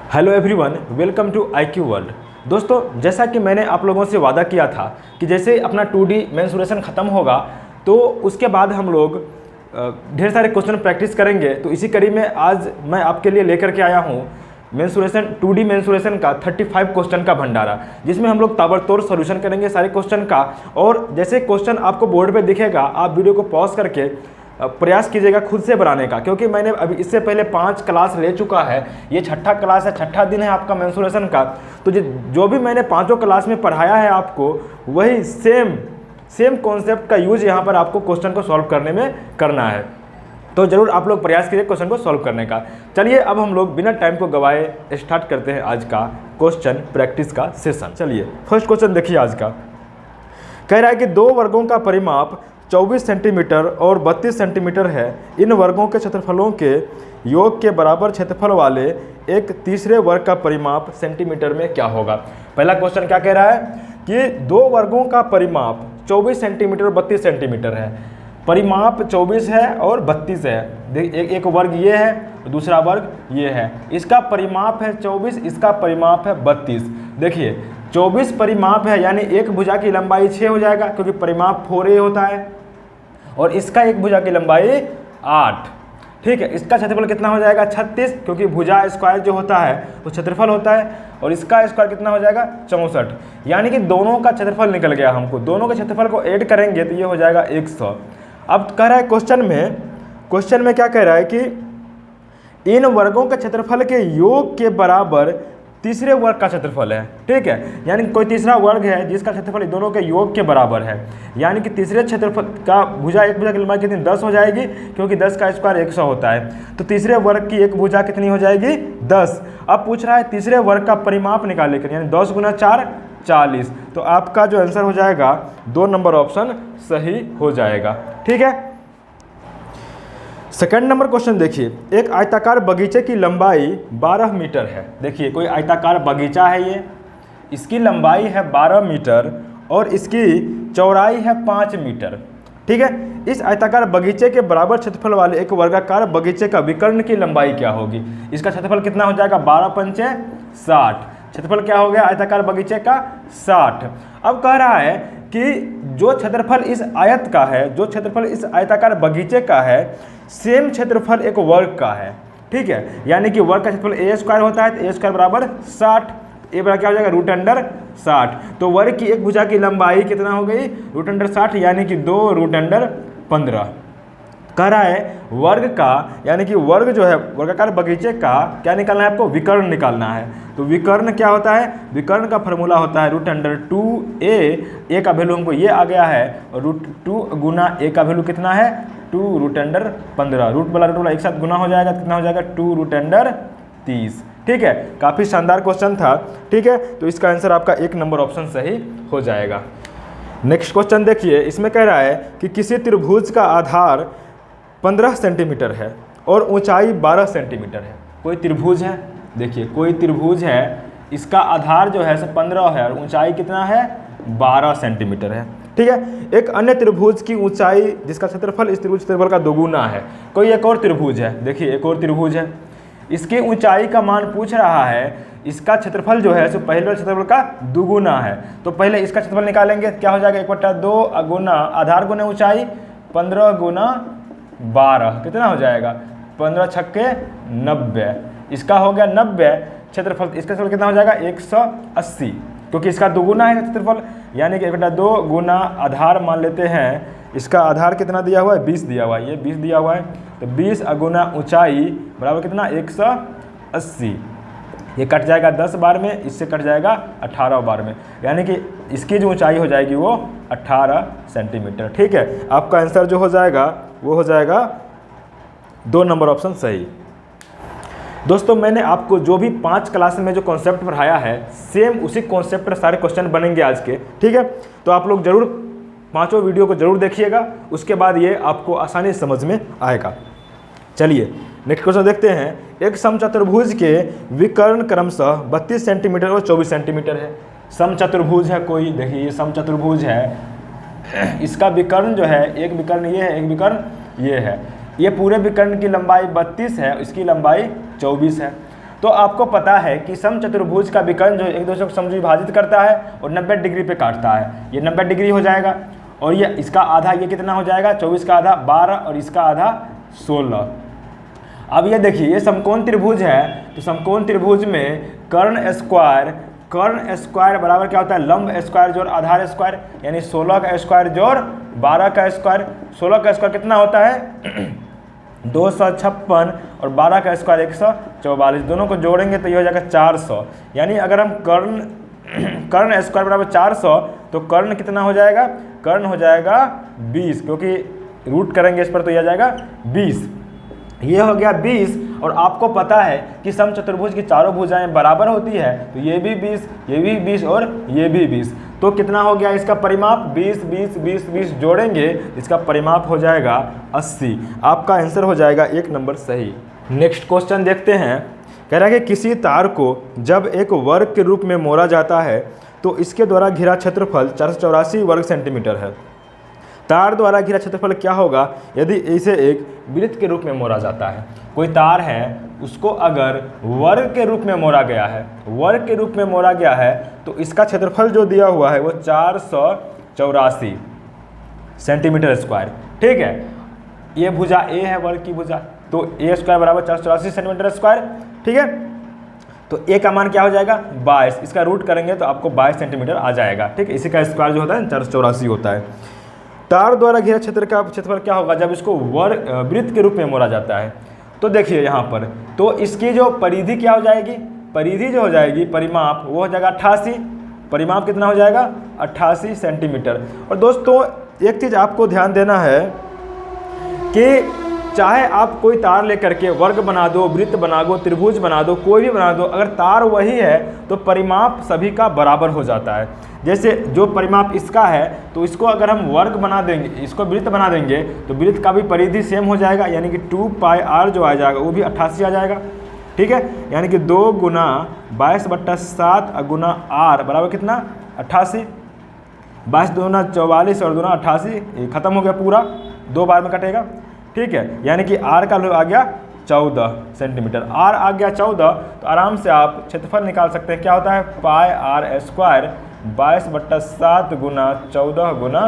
Hello everyone, welcome to IQ world. दोस्तों, जैसा कि मैंने आप लोगों से वादा किया था कि जैसे अपना 2D मेंसुरेशन ख़त्म होगा तो उसके बाद हम लोग ढेर सारे क्वेश्चन प्रैक्टिस करेंगे। तो इसी कड़ी में आज मैं आपके लिए लेकर के आया हूँ मेंसुरेशन 2D मेंसुरेशन का 35 क्वेश्चन का भंडारा, जिसमें हम लोग ताबड़तोड़ सॉल्यूशन करेंगे सारे क्वेश्चन का। और जैसे क्वेश्चन आपको बोर्ड पे दिखेगा, आप वीडियो को पॉज करके प्रयास कीजिएगा खुद से बनाने का, क्योंकि मैंने अभी इससे पहले 5 क्लास ले चुका है। ये छठा क्लास है, छठा दिन है आपका मेंसुरेशन का। तो जो भी मैंने 5 क्लास में पढ़ाया है आपको, वही सेम कॉन्सेप्ट का यूज यहाँ पर आपको क्वेश्चन को सॉल्व करने में करना है। तो जरूर आप लोग प्रयास कीजिए क्वेश्चन को सॉल्व करने का। चलिए अब हम लोग बिना टाइम को गवाए स्टार्ट करते हैं आज का क्वेश्चन प्रैक्टिस का सेशन। चलिए फर्स्ट क्वेश्चन देखिए आज का। कह रहा है कि 2 वर्गों का परिमाप 24 सेंटीमीटर और 32 सेंटीमीटर है। इन वर्गों के क्षेत्रफलों के योग के बराबर क्षेत्रफल वाले एक तीसरे वर्ग का परिमाप सेंटीमीटर में क्या होगा। पहला क्वेश्चन क्या कह रहा है कि 2 वर्गों का परिमाप 24 सेंटीमीटर और 32 सेंटीमीटर है। परिमाप 24 है और 32 है। एक वर्ग ये है, दूसरा वर्ग ये है। इसका परिमाप है 24, इसका परिमाप है 32। देखिए 24 परिमाप है, यानी एक भुजा की लंबाई 6 हो जाएगा, क्योंकि परिमाप 4a होता है। और इसका एक भुजा की लंबाई 8। ठीक है, इसका क्षेत्रफल कितना हो जाएगा 36, क्योंकि भुजा स्क्वायर जो होता है वो क्षेत्रफल होता है। और इसका स्क्वायर कितना हो जाएगा 64, यानी कि दोनों का क्षेत्रफल निकल गया। हमको दोनों के क्षेत्रफल को ऐड करेंगे तो ये हो जाएगा 100। अब कह रहा है क्वेश्चन में क्या कह रहा है कि इन वर्गों के क्षेत्रफल के योग के बराबर तीसरे वर्ग का क्षेत्रफल है। ठीक है, यानी कोई तीसरा वर्ग है जिसका क्षेत्रफल दोनों के योग के बराबर है, यानी कि तीसरे क्षेत्रफल का एक भुजा की लंबाई कितनी 10 हो जाएगी, क्योंकि 10 का स्क्वायर 100 होता है। तो तीसरे वर्ग की एक भुजा कितनी हो जाएगी 10। अब पूछ रहा है तीसरे वर्ग का परिमाप निकाले कर, यानी 10 गुना 4 40। तो आपका जो आंसर हो जाएगा 2 नंबर ऑप्शन सही हो जाएगा। ठीक है, सेकंड नंबर क्वेश्चन देखिए। एक आयताकार बगीचे की लंबाई 12 मीटर है। देखिए कोई आयताकार बगीचा है, ये इसकी लंबाई है 12 मीटर और इसकी चौड़ाई है 5 मीटर। ठीक है, इस आयताकार बगीचे के बराबर क्षेत्रफल वाले एक वर्गाकार बगीचे का विकर्ण की लंबाई क्या होगी। इसका क्षेत्रफल कितना हो जाएगा 12 पंचे 60। क्षेत्रफल क्या हो गया आयताकार बगीचे का 60। अब कह रहा है कि जो क्षेत्रफल इस आयत का है, जो क्षेत्रफल इस आयताकार बगीचे का है, सेम क्षेत्रफल एक वर्ग का है। ठीक है, यानी कि वर्ग का क्षेत्रफल a स्क्वायर होता है, तो a स्क्वायर बराबर 60। ए बराबर क्या हो जाएगा √60। तो वर्ग की एक भुजा की लंबाई कितना हो गई √60, यानी कि 2 √15। कह रहा है वर्ग का, यानी कि वर्ग जो है वर्गाकार बगीचे का क्या निकालना है आपको, विकर्ण निकालना है। तो विकर्ण क्या होता है, विकर्ण का फॉर्मूला होता है √2a। ए का वैल्यू हमको ये आ गया है, और √2 गुना a का वैल्यू कितना है 2 √15। रूट वाला एक साथ गुना हो जाएगा, कितना हो जाएगा 2 √30। ठीक है, काफ़ी शानदार क्वेश्चन था। ठीक है, तो इसका आंसर आपका 1 नंबर ऑप्शन सही हो जाएगा। नेक्स्ट क्वेश्चन देखिए, इसमें कह रहा है कि किसी त्रिभुज का आधार 15 सेंटीमीटर है और ऊंचाई 12 सेंटीमीटर है। कोई त्रिभुज है, देखिए कोई त्रिभुज है, इसका आधार जो है 15 है और ऊंचाई कितना है 12 सेंटीमीटर है। ठीक है, एक अन्य त्रिभुज की ऊंचाई जिसका क्षेत्रफल इस त्रिभुज क्षेत्रफल का दोगुना है। कोई एक और त्रिभुज है, देखिए एक और त्रिभुज है, इसकी ऊंचाई का मान पूछ रहा है, इसका क्षेत्रफल जो है सो पहले वाले क्षेत्रफल का दुगुना है। तो पहले इसका क्षेत्रफल निकालेंगे, क्या हो जाएगा 1/2 गुना आधार गुना ऊंचाई 15 गुना 12, कितना हो जाएगा 15 छक्के 90। इसका हो गया 90 क्षेत्रफल, इसका क्षेत्रफल कितना हो जाएगा 180, क्योंकि इसका दुगुना है क्षेत्रफल, यानी कि 1/2 गुना आधार मान लेते हैं। इसका आधार कितना दिया हुआ है 20 दिया हुआ है, ये 20 दिया हुआ है। तो 20 गुना ऊंचाई बराबर कितना 180। ये कट जाएगा 10 बार में, इससे कट जाएगा 18 बार में, यानी कि इसकी जो ऊंचाई हो जाएगी वो 18 सेंटीमीटर। ठीक है, आपका आंसर जो हो जाएगा वो हो जाएगा 2 नंबर ऑप्शन सही। दोस्तों, मैंने आपको जो भी 5 क्लास में जो कॉन्सेप्ट पढ़ाया है, सेम उसी कॉन्सेप्ट पर सारे क्वेश्चन बनेंगे आज के। ठीक है, तो आप लोग जरूर 5 वीडियो को जरूर देखिएगा, उसके बाद ये आपको आसानी से समझ में आएगा। चलिए नेक्स्ट क्वेश्चन देखते हैं। एक समचतुर्भुज के विकर्ण क्रमशः 32 सेंटीमीटर और 24 सेंटीमीटर है। समचतुर्भुज है कोई, देखिए ये समचतुर्भुज है, इसका विकर्ण जो है, एक विकर्ण ये है, एक विकर्ण ये है। ये पूरे विकर्ण की लंबाई 32 है, इसकी लंबाई 24 है। तो आपको पता है कि समचतुर्भुज का विकर्ण जो एक दूसरे को समविभाजित करता है और 90 डिग्री पे काटता है, ये 90 डिग्री हो जाएगा। और ये इसका आधा, ये कितना हो जाएगा 24 का आधा 12 और इसका आधा 16। अब ये देखिए ये समकोण त्रिभुज है, तो समकोण त्रिभुज में कर्ण स्क्वायर बराबर क्या होता है, लंब स्क्वायर जोड़ आधार स्क्वायर, यानी 16 का स्क्वायर जोड़ 12 का स्क्वायर। 16 का स्क्वायर कितना होता है 256 और 12 का स्क्वायर 144, दोनों को जोड़ेंगे तो ये हो जाएगा 400। यानी अगर हम कर्ण स्क्वायर बराबर 400 तो कर्ण कितना हो जाएगा, कर्ण हो जाएगा 20, क्योंकि रूट करेंगे इस पर तो यह आ जाएगा 20। ये हो गया 20। और आपको पता है कि समचतुर्भुज की चारों भुजाएं बराबर होती है, तो ये भी 20, ये भी 20 और ये भी 20। तो कितना हो गया इसका परिमाप 20 20 20 20 जोड़ेंगे इसका परिमाप हो जाएगा 80। आपका आंसर हो जाएगा 1 नंबर सही। नेक्स्ट क्वेश्चन देखते हैं। कह रहा है कि किसी तार को जब एक वर्ग के रूप में मोड़ा जाता है तो इसके द्वारा घिरा क्षेत्रफल 484 वर्ग सेंटीमीटर है। तार द्वारा घिरा क्षेत्रफल क्या होगा यदि इसे एक वृत्त के रूप में मोड़ा जाता है। कोई तार है, उसको अगर वर्ग के रूप में मोड़ा गया है, वर्ग के रूप में मोड़ा गया है, तो इसका क्षेत्रफल जो दिया हुआ है वो 484 सेंटीमीटर स्क्वायर। ठीक है, ये भुजा ए है वर्ग की भुजा, तो ए स्क्वायर बराबर 484 सेंटीमीटर स्क्वायर। ठीक है, तो ए का मान क्या हो जाएगा 22, इसका रूट करेंगे तो आपको 22 सेंटीमीटर आ जाएगा। ठीक है, इसी का स्क्वायर जो होता है 484 होता है। तार द्वारा घिरा क्षेत्र का क्षेत्रफल क्या होगा जब इसको वृत्त के रूप में मोड़ा जाता है। तो देखिए यहाँ पर, तो इसकी जो परिधि क्या हो जाएगी, परिधि जो हो जाएगी परिमाप वो हो जाएगा 88। परिमाप कितना हो जाएगा 88 सेंटीमीटर। और दोस्तों एक चीज़ आपको ध्यान देना है कि चाहे आप कोई तार लेकर के वर्ग बना दो, वृत्त बना दो, त्रिभुज बना दो, कोई भी बना दो, अगर तार वही है तो परिमाप सभी का बराबर हो जाता है। जैसे जो परिमाप इसका है तो इसको अगर हम वर्ग बना देंगे, इसको वृत्त बना देंगे तो वृत्त का भी परिधि सेम हो जाएगा, यानी कि 2πr जो आ जाएगा वो भी 88 आ जाएगा। ठीक है, यानी कि 2 गुना 22/7 गुना r बराबर कितना 88। 22 दूना 44 और दूना 88, खत्म हो गया पूरा, 2 बार में कटेगा। ठीक है, यानी कि r का आ गया 14 सेंटीमीटर। r आ गया 14, तो आराम से आप क्षेत्रफल निकाल सकते हैं। क्या होता है πr स्क्वायर 22/7 गुना 14 गुना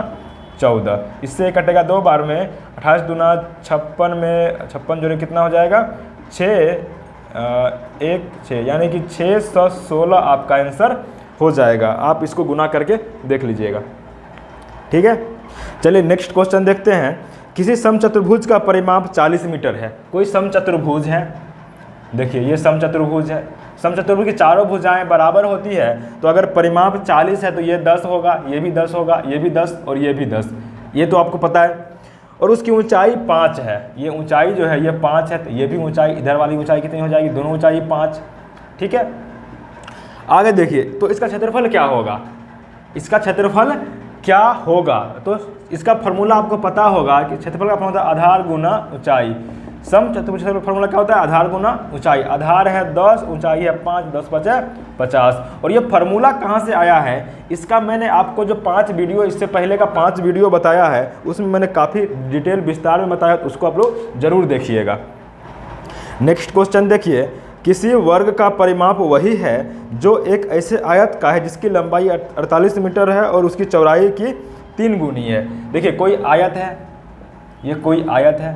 14, इससे कटेगा 2 बार में। 28 दूना 56 में 56 जोड़े कितना हो जाएगा 6 यानी कि 616 आपका आंसर हो जाएगा। आप इसको गुना करके देख लीजिएगा। ठीक है, चलिए नेक्स्ट क्वेश्चन देखते हैं। किसी समचतुर्भुज का परिमाप 40 मीटर है। कोई समचतुर्भुज है, देखिए ये समचतुर्भुज है, समचतुर्भुज की चारों भुजाएं बराबर होती है, तो अगर परिमाप 40 है तो ये 10 होगा, ये भी 10 होगा, ये भी 10 और ये भी 10, ये तो आपको पता है। और उसकी ऊंचाई 5 है, ये ऊंचाई जो है ये 5 है, तो ये भी ऊंचाई, इधर वाली ऊंचाई कितनी हो जाएगी, दोनों ऊंचाई 5। ठीक है, आगे देखिए, तो इसका क्षेत्रफल क्या होगा, इसका क्षेत्रफल क्या होगा, तो इसका फॉर्मूला आपको पता होगा कि क्षेत्रफल का फॉर्मूला आधार गुना ऊंचाई। समचतुर्भुज का फॉर्मूला क्या होता है, आधार गुना ऊंचाई। आधार है 10, ऊंचाई है 5, 10 बचे 50। और ये फार्मूला कहाँ से आया है, इसका मैंने आपको जो 5 वीडियो, इससे पहले का 5 वीडियो बताया है, उसमें मैंने काफ़ी डिटेल विस्तार में बताया, तो उसको आप लोग जरूर देखिएगा। नेक्स्ट क्वेश्चन देखिए। किसी वर्ग का परिमाप वही है जो एक ऐसे आयत का है जिसकी लंबाई 48 मीटर है और उसकी चौड़ाई की 3 गुनी है। देखिए कोई आयत है, ये कोई आयत है,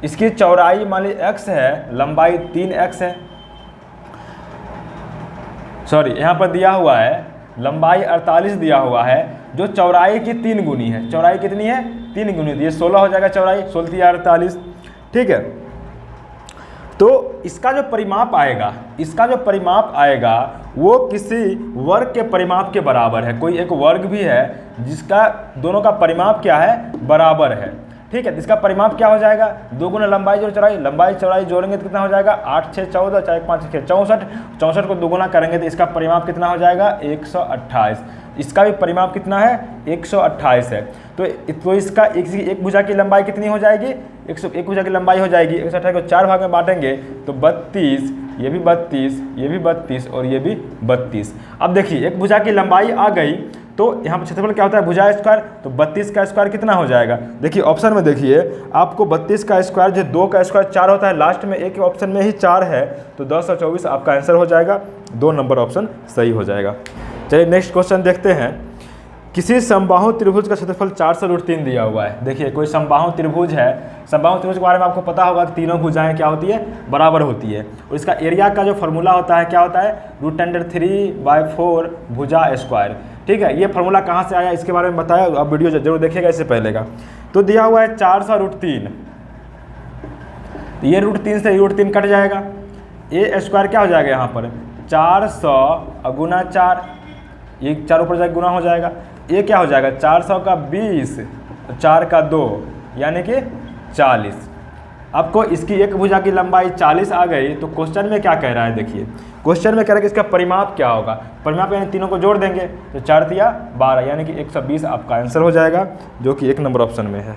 इसकी चौड़ाई मान ली x है, लंबाई 3x है, सॉरी यहाँ पर दिया हुआ है लंबाई 48 दिया हुआ है, जो चौड़ाई की 3 गुनी है। चौड़ाई कितनी है 3 गुनी, ये 16 हो जाएगा चौड़ाई, 16 48। ठीक है, तो इसका जो परिमाप आएगा, इसका जो परिमाप आएगा वो किसी वर्ग के परिमाप के बराबर है। कोई एक वर्ग भी है जिसका दोनों का परिमाप क्या है, बराबर है। ठीक है, इसका परिमाप क्या हो जाएगा, 2 गुना लंबाई जोड़ चौड़ाई, लंबाई चौड़ाई जोड़ेंगे तो कितना हो जाएगा 8 6 14, 4 5 6 64, 64 को 2 गुना करेंगे तो इसका परिमाप कितना हो जाएगा 128। इसका भी परिमाप कितना है 128 है। तो इसका एक भुजा की लंबाई कितनी हो जाएगी, एक भुजा की लंबाई हो जाएगी 128 को 4 भाग में बांटेंगे तो 32, ये भी 32, ये भी 32 और ये भी 32। अब देखिए एक भुजा की लंबाई आ गई, तो यहाँ पर क्षेत्रफल क्या होता है भुजा स्क्वायर, तो 32 का स्क्वायर कितना हो जाएगा। देखिए ऑप्शन में देखिए आपको 32 का स्क्वायर जो 2 का स्क्वायर 4 होता है, लास्ट में एक ऑप्शन में ही 4 है, तो 1024 आपका आंसर हो जाएगा। 2 नंबर ऑप्शन सही हो जाएगा। चलिए नेक्स्ट क्वेश्चन देखते हैं। किसी समबाहु त्रिभुज का क्षेत्रफल 4√3 दिया हुआ है। देखिए कोई समबाहु त्रिभुज है, समबाहु त्रिभुज के बारे में आपको पता होगा कि तीनों भुजाएं क्या होती है, बराबर होती है, और इसका एरिया का जो फॉर्मूला होता है क्या होता है, √3/4 भुजा स्क्वायर। ठीक है, ये फार्मूला कहाँ से आया इसके बारे में बताया, आप वीडियो जरूर देखिएगा इससे पहले का। तो दिया हुआ है 400√3, तो ये √3 से √3 कट जाएगा, ए स्क्वायर क्या हो जाएगा यहाँ पर 400 गुना 4, ये 4 ऊपर जाकर गुना हो जाएगा, ये क्या हो जाएगा 400 का 20, 4 का 2 यानी कि 40। आपको इसकी एक भुजा की लंबाई 40 आ गई, तो क्वेश्चन में क्या कह रहा है, देखिए क्वेश्चन में कह रहा है कि इसका परिमाप क्या होगा। परिमाप यानी तीनों को जोड़ देंगे तो 4 तिया 12 यानी कि 120 आपका आंसर हो जाएगा, जो कि 1 नंबर ऑप्शन में है।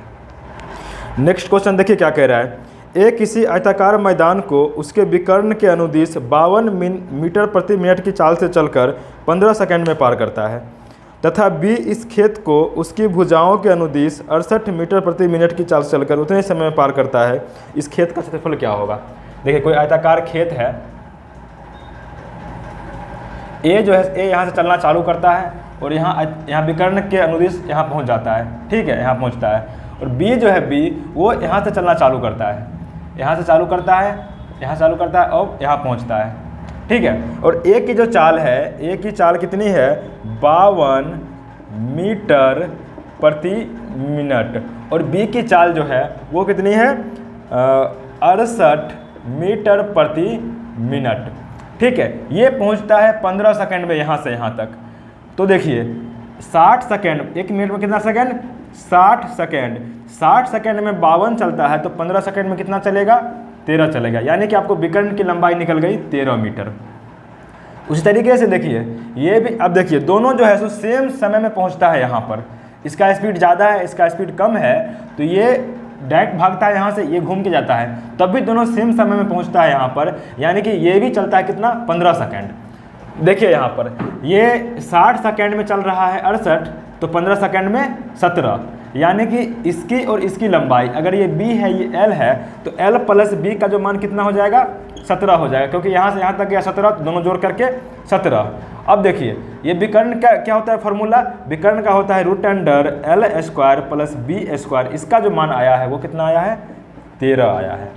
नेक्स्ट क्वेश्चन देखिए क्या कह रहा है। ए किसी आयताकार मैदान को उसके विकर्ण के अनुदिश 52 मीटर प्रति मिनट की चाल से चलकर 15 सेकंड में पार करता है, तथा बी इस खेत को उसकी भुजाओं के अनुदिश 68 मीटर प्रति मिनट की चाल से चलकर उतने समय में पार करता है। इस खेत का क्षेत्रफल क्या होगा। देखिए कोई आयताकार खेत है, ए जो है ए यहाँ से चलना चालू करता है और यहाँ विकर्ण के अनुदिश यहाँ पहुँच जाता है, ठीक है, यहाँ पहुँचता है, और बी जो है बी वो यहाँ से चलना चालू करता है, यहाँ से चालू करता है, यहाँ चालू करता है और यहाँ पहुँचता है, ठीक है। और ए की जो चाल है, ए की चाल कितनी है 52 मीटर प्रति मिनट, और बी की चाल जो है वो कितनी है 68 मीटर प्रति मिनट, ठीक है। ये पहुंचता है 15 सेकंड में यहाँ से यहाँ तक। तो देखिए 60 सेकंड, 1 मिनट में कितना सेकंड 60 सेकंड, 60 सेकंड में 52 चलता है, तो 15 सेकंड में कितना चलेगा 13 चलेगा, यानी कि आपको विकर्ण की लंबाई निकल गई 13 मीटर। उसी तरीके से देखिए ये भी, अब देखिए दोनों जो है सो सेम समय में पहुंचता है यहाँ पर, इसका स्पीड ज़्यादा है इसका स्पीड कम है, तो ये डायरेक्ट भागता है यहाँ से, ये घूम के जाता है, तब भी दोनों सेम समय में पहुँचता है यहाँ पर, यानी कि ये भी चलता है कितना 15 सेकेंड। देखिए यहाँ पर ये 60 सेकेंड में चल रहा है 68, तो 15 सेकेंड में 17, यानी कि इसकी और इसकी लंबाई, अगर ये b है ये l है, तो l प्लस b का जो मान कितना हो जाएगा 17 हो जाएगा, क्योंकि यहाँ से यहाँ तक गया 17, दोनों जोड़ करके 17। अब देखिए ये विकर्ण का क्या होता है फॉर्मूला, विकर्ण का होता है √l² प्लस b², इसका जो मान आया है वो कितना आया है 13 आया है,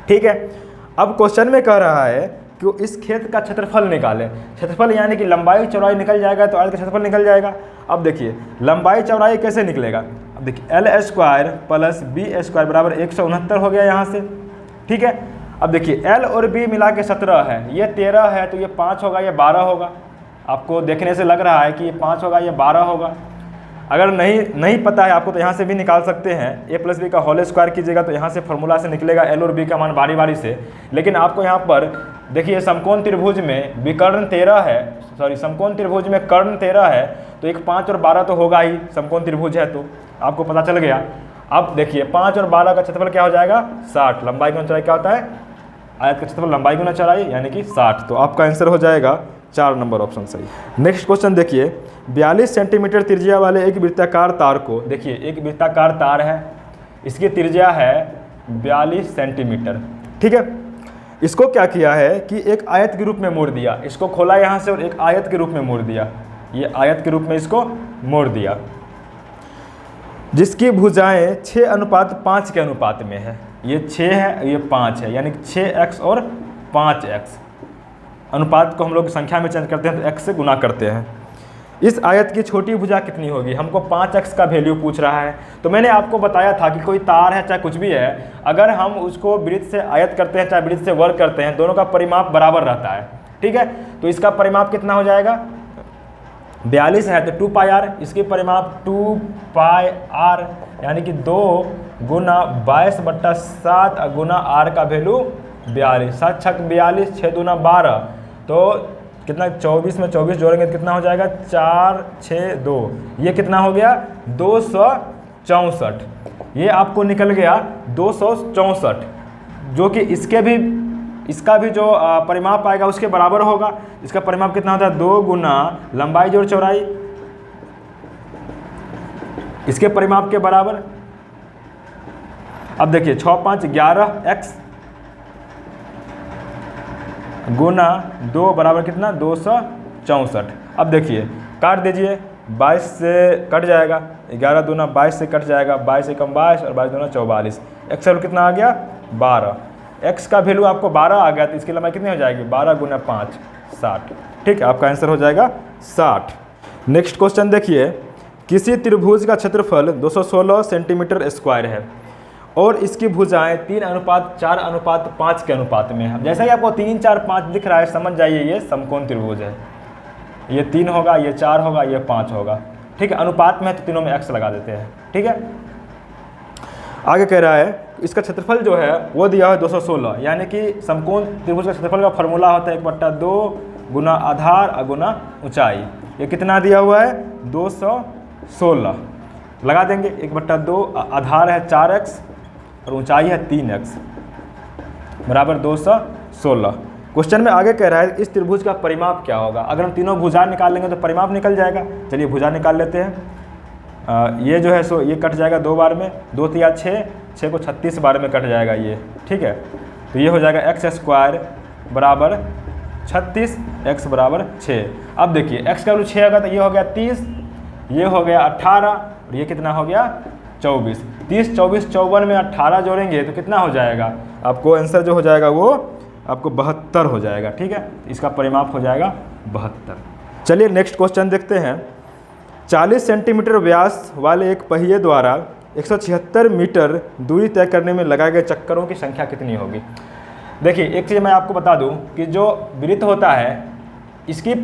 ठीक है। अब क्वेश्चन में कह रहा है कि इस खेत का क्षेत्रफल निकालें। क्षेत्रफल यानी कि लंबाई चौड़ाई निकल जाएगा तो आयत का क्षेत्रफल निकल जाएगा। अब देखिए लंबाई चौड़ाई कैसे निकलेगा, अब देखिए l² प्लस b² बराबर 169 हो गया यहाँ से, ठीक है। अब देखिए l और b मिला के 17 है, ये 13 है, तो ये 5 होगा, ये 12 होगा। आपको देखने से लग रहा है कि ये 5 होगा, ये 12 होगा। अगर नहीं पता है आपको तो यहाँ से भी निकाल सकते हैं, a प्लस बी का होल स्क्वायर कीजिएगा तो यहाँ से फॉर्मूला से निकलेगा l और b का मान बारी बारी से। लेकिन आपको यहाँ पर देखिए समकोण त्रिभुज में विकर्ण 13 है, सॉरी समकोण त्रिभुज में कर्ण 13 है, तो एक 5 और 12 तो होगा ही, समकोण त्रिभुज है तो आपको पता चल गया। अब देखिए 5 और 12 का क्षेत्रफल क्या हो जाएगा 60, लंबाई गुना चौड़ाई क्या होता है, आयत का क्षेत्रफल लंबाई गुना चौड़ाई यानी कि 60, तो आपका आंसर हो जाएगा 4 नंबर ऑप्शन सही। नेक्स्ट क्वेश्चन देखिए 42 सेंटीमीटर त्रिज्या वाले एक वृत्ताकार तार को, देखिए एक वृत्ताकार तार है, इसकी त्रिज्या है 42 सेंटीमीटर, ठीक है। इसको क्या किया है कि एक आयत के रूप में मोड़ दिया, इसको खोला यहाँ से और एक आयत के रूप में मोड़ दिया, ये आयत के रूप में इसको मोड़ दिया, जिसकी भुजाएं 6:5 के अनुपात में है। ये 6 है, ये 5 है, यानी 6x और 5x। अनुपात को हम लोग संख्या में चेंज करते हैं तो x से गुना करते हैं। इस आयत की छोटी भुजा कितनी होगी, हमको 5x का वैल्यू पूछ रहा है। तो मैंने आपको बताया था कि कोई तार है चाहे कुछ भी है, अगर हम उसको वृत्त से आयत करते हैं चाहे वृत्त से वर्ग करते हैं, दोनों का परिमाप बराबर रहता है, ठीक है। तो इसका परिमाप कितना हो जाएगा 42 है तो 2πr, इसकी परिमाप 2πr यानी कि 2 गुना 22/7 गुना r का वैल्यू 42, 7 छक 42, 6 दूना 12, तो कितना 24 में 24 जोड़ेंगे तो कितना हो जाएगा 4 6 2, ये कितना हो गया 264, ये आपको निकल गया 264, जो कि इसका भी जो परिमाप आएगा उसके बराबर होगा। इसका परिमाप कितना होता है 2 गुना लंबाई जोड़ चौड़ाई, इसके परिमाप के बराबर। अब देखिए 6 5 11 x गुना 2 बराबर कितना 264। अब देखिए काट दीजिए, 22 से कट जाएगा, 11 दूना 22 से कट जाएगा, 22 एकम 22 और 22 दूना 44। एक्स का कितना आ गया 12। एक्स का वैल्यू आपको 12 आ गया तो इसकी लंबाई कितनी हो जाएगी 12 गुना 5 60। ठीक है, आपका आंसर हो जाएगा 60। नेक्स्ट क्वेश्चन देखिए, किसी त्रिभुज का क्षेत्रफल 216 सेंटीमीटर स्क्वायर है और इसकी भुजाएं 3:4:5 के अनुपात में है। जैसा कि आपको 3 4 5 दिख रहा है, समझ जाइए ये समकोण त्रिभुज है। ये 3 होगा, ये 4 होगा, ये 5 होगा। ठीक है, अनुपात में है तो तीनों में x लगा देते हैं। ठीक है, आगे कह रहा है इसका क्षेत्रफल जो है वो दिया है 216, यानी कि समकोण त्रिभुज का क्षेत्रफल का फॉर्मूला होता है 1/2 गुना आधार गुना ऊंचाई। ये कितना दिया हुआ है 216 लगा देंगे। 1/2 आधार है 4x और ऊंचाई है 3x बराबर 216। क्वेश्चन में आगे कह रहा है इस त्रिभुज का परिमाप क्या होगा। अगर हम तीनों भुजा निकाल लेंगे तो परिमाप निकल जाएगा। चलिए भुजा निकाल लेते हैं। ये जो है सो ये कट जाएगा 2 बार में, 2 3 6, 6 को 36 बार में कट जाएगा ये। ठीक है, तो ये हो जाएगा x² बराबर 36, x बराबर 6। अब देखिए x का वैल्यू 6 होगा तो ये हो गया 30, ये हो गया 18 और ये कितना हो गया 24। 30 24 54 में 18 जोड़ेंगे तो कितना हो जाएगा, आपको आंसर जो हो जाएगा वो आपको 72 हो जाएगा। ठीक है, इसका परिमाप हो जाएगा 72। चलिए नेक्स्ट क्वेश्चन देखते हैं। 40 सेंटीमीटर व्यास वाले एक पहिए द्वारा 176 मीटर दूरी तय करने में लगाए गए चक्करों की संख्या कितनी होगी। देखिए एक चीज़ मैं आपको बता दूं कि जो वृत्त होता है इसकी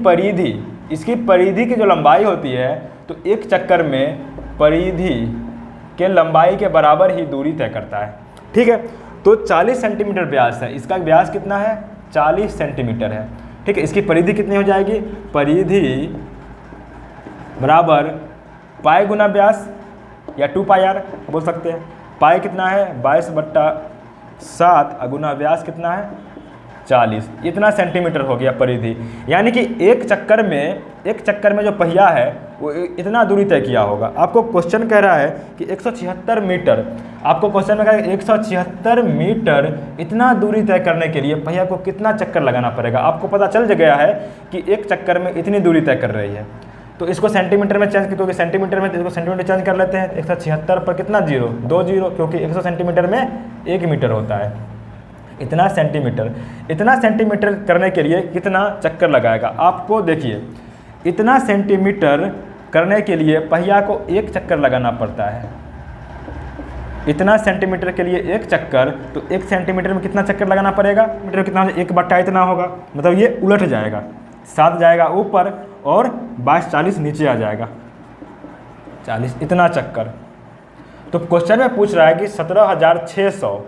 परिधि की जो लंबाई होती है तो एक चक्कर में परिधि के लंबाई के बराबर ही दूरी तय करता है। ठीक है, तो 40 सेंटीमीटर व्यास है, इसका व्यास कितना है 40 सेंटीमीटर है। ठीक है, इसकी परिधि कितनी हो जाएगी, परिधि बराबर पाई गुना व्यास या 2πr बोल सकते हैं। पाई कितना है 22/7 गुना व्यास कितना है 40, इतना सेंटीमीटर हो गया परिधि। यानी कि एक चक्कर में जो पहिया है वो इतना दूरी तय किया होगा। आपको क्वेश्चन कह रहा है कि 176 मीटर, आपको क्वेश्चन में कह रहा है 176 मीटर इतना दूरी तय करने के लिए पहिया को कितना चक्कर लगाना पड़ेगा। आपको पता चल गया है कि एक चक्कर में इतनी दूरी तय कर रही है, तो इसको सेंटीमीटर में चेंज क्योंकि सेंटीमीटर में इसको सेंटीमीटर चेंज कर लेते हैं। 176 पर कितना 0 2 0, क्योंकि 100 सेंटीमीटर में 1 मीटर होता है। इतना सेंटीमीटर करने के लिए कितना चक्कर लगाएगा। आपको देखिए इतना सेंटीमीटर करने के लिए पहिया को 1 चक्कर लगाना पड़ता है। इतना सेंटीमीटर के लिए 1 चक्कर, तो 1 सेंटीमीटर में कितना चक्कर लगाना पड़ेगा, मीटर कितना 1/, इतना होगा। मतलब ये उलट जाएगा, 7 जाएगा ऊपर और 22 40 नीचे आ जाएगा 40, इतना चक्कर। तो क्वेश्चन में पूछ रहा है कि 17,600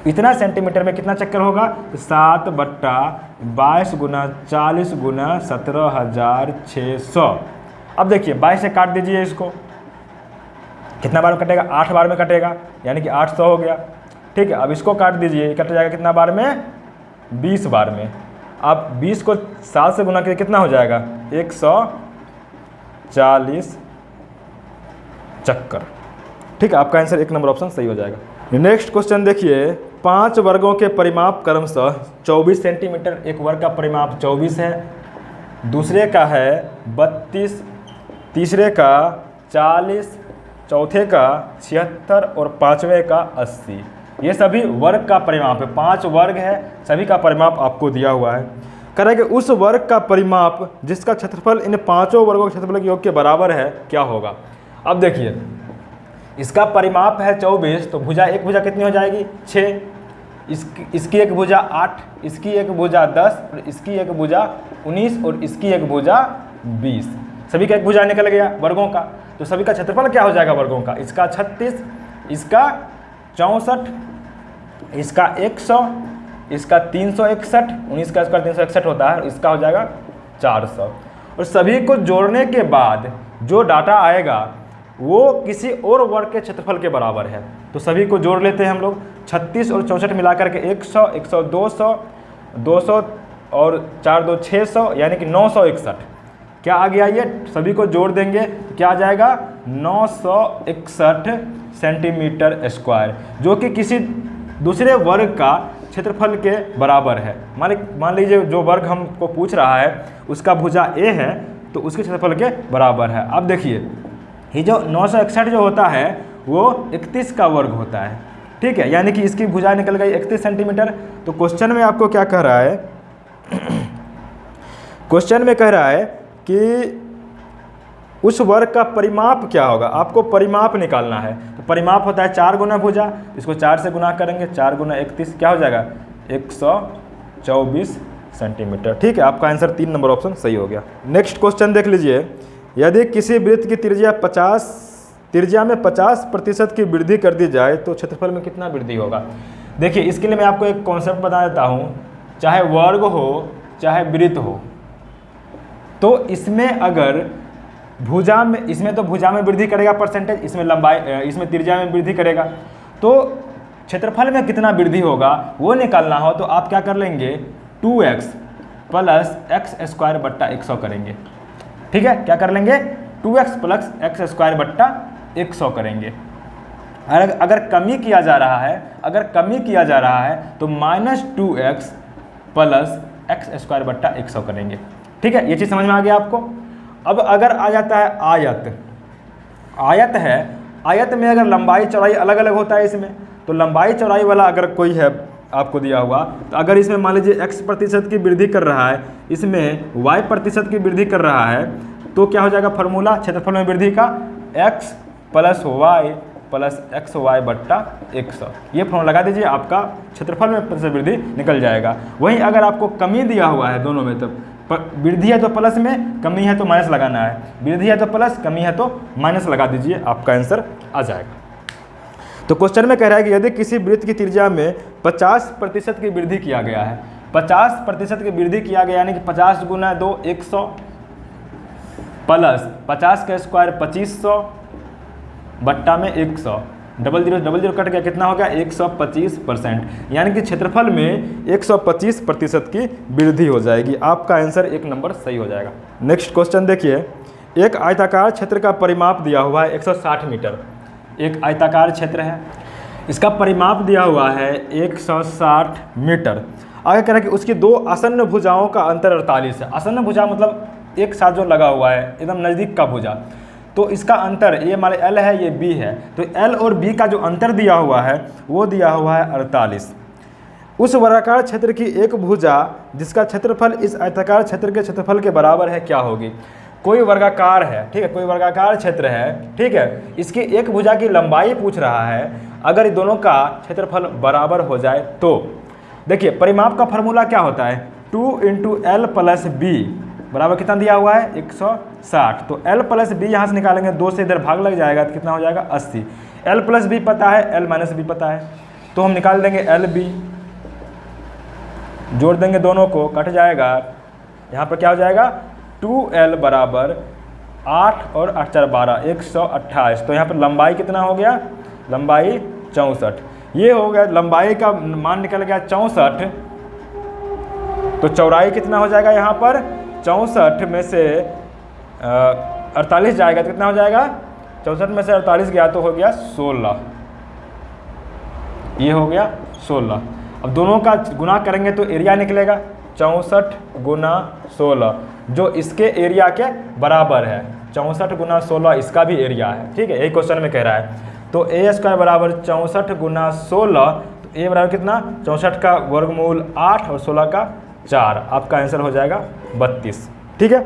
इतना सेंटीमीटर में कितना चक्कर होगा, तो 7/22 गुना 40 गुना 17,600। अब देखिए 22 से काट दीजिए इसको, कितना बार में कटेगा 8 बार में कटेगा, यानी कि 800 हो गया। ठीक है, अब इसको काट दीजिए, कट जाएगा कितना बार में 20 बार में। अब 20 को 7 से गुना करके कितना हो जाएगा 140 चक्कर। ठीक है, आपका आंसर 1 नंबर ऑप्शन सही हो जाएगा। नेक्स्ट क्वेश्चन देखिए, 5 वर्गों के परिमाप क्रमशः 24 सेंटीमीटर, एक वर्ग का परिमाप 24 है, दूसरे का है 32, तीसरे का 40, चौथे का 76 और पाँचवें का 80। ये सभी वर्ग का परिमाप है, 5 वर्ग है, सभी का परिमाप आपको दिया हुआ है। कह रहा है कि उस वर्ग का परिमाप जिसका क्षेत्रफल इन 5 वर्गों के क्षेत्रफल के योग के बराबर है क्या होगा। अब देखिए इसका परिमाप है 24, तो भुजा एक भुजा कितनी हो जाएगी 6, इसकी एक भुजा 8, इसकी एक भुजा 10 और इसकी एक भुजा 19 और इसकी एक भुजा 20। सभी का एक भुजा निकल गया वर्गों का, तो सभी का क्षेत्रफल क्या हो जाएगा वर्गों का, इसका 36, इसका 64, इसका 100, इसका 361, 19 का स्क्वायर 361 होता है, इसका हो जाएगा 400। और सभी को जोड़ने के बाद जो डाटा आएगा वो किसी और वर्ग के क्षेत्रफल के बराबर है। तो सभी को जोड़ लेते हैं हम लोग, 36 और 64 मिलाकर के 100, 100 200, 200 और 4 2 600, यानी कि 961। क्या आ गया, ये सभी को जोड़ देंगे तो क्या आ जाएगा 961 सेंटीमीटर स्क्वायर, जो कि किसी दूसरे वर्ग का क्षेत्रफल के बराबर है। मान लीजिए जो वर्ग हमको पूछ रहा है उसका भुजा ए है तो उसके क्षेत्रफल के बराबर है। अब देखिए ये जो 961 जो होता है वो 31 का वर्ग होता है, ठीक है, यानी कि इसकी भुजा निकल गई 31 सेंटीमीटर। तो क्वेश्चन में आपको क्या कह रहा है, क्वेश्चन में कह रहा है कि उस वर्ग का परिमाप क्या होगा, आपको परिमाप निकालना है। तो परिमाप होता है 4 गुना भुजा, इसको 4 से गुना करेंगे, 4 गुना 31 क्या हो जाएगा 124 सेंटीमीटर, ठीक है। आपका आंसर 3 नंबर ऑप्शन सही हो गया। नेक्स्ट क्वेश्चन देख लीजिए, यदि किसी वृत्त की त्रिज्या में 50% की वृद्धि कर दी जाए तो क्षेत्रफल में कितना वृद्धि होगा। देखिए इसके लिए मैं आपको एक कॉन्सेप्ट बता देता हूँ, चाहे वर्ग हो चाहे वृत्त हो, तो इसमें अगर भुजा में, इसमें तो भुजा में वृद्धि करेगा परसेंटेज, इसमें लंबाई, इसमें त्रिज्या में वृद्धि करेगा, तो क्षेत्रफल में कितना वृद्धि होगा वो निकालना हो तो आप क्या कर लेंगे 2x प्लस एक्स स्क्वायर बट्टा 100 करेंगे, ठीक है। क्या कर लेंगे 2x प्लस एक्स स्क्वायर बट्टा 100 करेंगे। अगर कमी किया जा रहा है, अगर कमी किया जा रहा है तो -2x प्लस एक्स स्क्वायर बट्टा 100 करेंगे, ठीक है। ये चीज़ समझ में आ गया आपको। अब अगर आ जाता है आयत, आयत है, आयत में अगर लंबाई चौड़ाई अलग अलग होता है इसमें, तो लंबाई चौड़ाई वाला अगर कोई है आपको दिया हुआ, तो अगर इसमें मान लीजिए x% की वृद्धि कर रहा है, इसमें y% की वृद्धि कर रहा है, तो क्या हो जाएगा फॉर्मूला क्षेत्रफल में वृद्धि का x plus Y plus X Y बट्टा 100, ये फॉर्मूला लगा दीजिए, आपका क्षेत्रफल में प्रतिशत वृद्धि निकल जाएगा। वहीं अगर आपको कमी दिया हुआ है दोनों में, तो वृद्धि है तो प्लस में, कमी है तो माइनस लगाना है, वृद्धि है तो प्लस, कमी है तो माइनस लगा दीजिए, आपका आंसर आ जाएगा। तो क्वेश्चन में कह रहा है कि यदि किसी वृत्त की त्रिज्या में 50% की वृद्धि किया गया है, 50% की वृद्धि किया गया यानी कि 50 गुना 2 100 प्लस 50 का स्क्वायर 2500 बट्टा में 100, डबल जीरो कट गया, कितना हो गया 125%, यानी कि क्षेत्रफल में 125% की वृद्धि हो जाएगी। आपका आंसर 1 नंबर सही हो जाएगा। नेक्स्ट क्वेश्चन देखिए, एक आयताकार क्षेत्र का परिमाप दिया हुआ है 160 मीटर, एक आयताकार क्षेत्र है, इसका परिमाप दिया हुआ है 160 मीटर। आगे कह रहा है कि उसकी 2 आसन्न भुजाओं का अंतर 48 है। आसन्न भुजा मतलब एक साथ जो लगा हुआ है, एकदम नज़दीक का भुजा, तो इसका अंतर, ये मान L है ये B है, तो L और B का जो अंतर दिया हुआ है वो दिया हुआ है 48। उस वर्गाकार क्षेत्र की एक भुजा जिसका क्षेत्रफल इस आयताकार क्षेत्र के क्षेत्रफल के बराबर है क्या होगी। कोई वर्गाकार है, ठीक है, कोई वर्गाकार क्षेत्र है, ठीक है, इसकी एक भुजा की लंबाई पूछ रहा है, अगर दोनों का क्षेत्रफल बराबर हो जाए तो देखिए परिमाप का फॉर्मूला क्या होता है 2 × L प्लस B बराबर कितना दिया हुआ है 160, तो L प्लस B यहाँ से निकालेंगे, 2 से इधर भाग लग जाएगा तो कितना हो जाएगा 80। L प्लस B पता है, L माइनस B पता है, तो हम निकाल देंगे LB, जोड़ देंगे दोनों को, कट जाएगा, यहाँ पर क्या हो जाएगा 2L बराबर 8 और 8 4 12 128, तो यहाँ पर लंबाई कितना हो गया, लंबाई 64, ये हो गया, लंबाई का मान निकल गया 64, तो चौड़ाई कितना हो जाएगा यहाँ पर 64 में से 48 जाएगा तो कितना हो जाएगा, 64 में से 48 गया तो हो गया 16, ये हो गया 16। अब दोनों का गुना करेंगे तो एरिया निकलेगा 64 गुना 16, जो इसके एरिया के बराबर है, 64 गुना 16 इसका भी एरिया है, ठीक है, यही क्वेश्चन में कह रहा है। तो ए स्क्वायर बराबर 64 गुना 16, तो ए बराबर कितना 64 का वर्गमूल 8 और 16 का 4, आपका आंसर हो जाएगा 32, ठीक है।